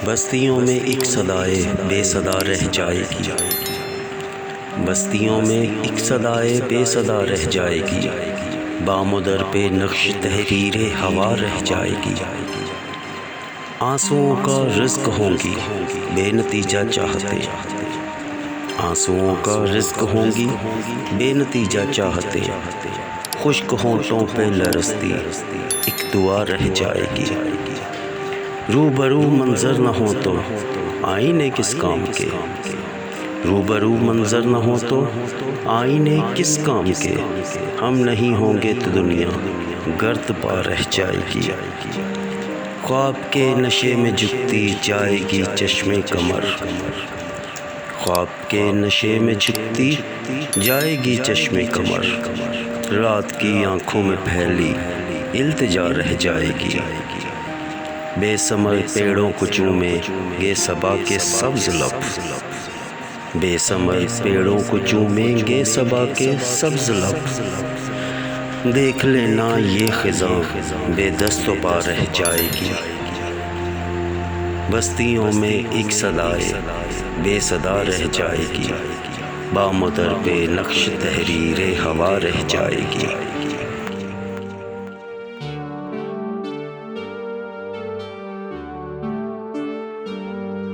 बस्तियों में एक सदाए बेसदा रह जाएगी। बस्तियों में एक सदाए बेसदा रह जाएगी। बामुदर पे नक्श तहरीरे हवा रह जाएगी। आंसुओं का रिज़्क होंगी बेनतीजा चाहते। आंसुओं का रिज़्क होंगी बेनतीजा चाहते। खुश्क होंठों पे लरसती एक दुआ रह जाएगी। रूबरू मंजर न हो तो आईने किस काम के। रूबरू मंजर न हो तो आईने किस काम के। हम नहीं होंगे तो दुनिया गर्द पा रह जाएगी। ख्वाब के नशे में झुकती जाएगी चश्मे कमर। ख्वाब के नशे में झुकती जाएगी चश्मे कमर। रात की आंखों में फैली इल्तिजा रह जाएगी। बेसमर पेड़ों को चूमेंगे सबा के सब्ज़ लब। बेसमर पेड़ों को चूमेंगे सबा के सब्ज़ लब। देख लेना ये ख़िज़ां बेदस्तो पा रह जाएगी। बस्तियों में एक सदाए बेसदा रह जाएगी। बामुदर पे नक्श तहरीरे हवा रह जाएगी।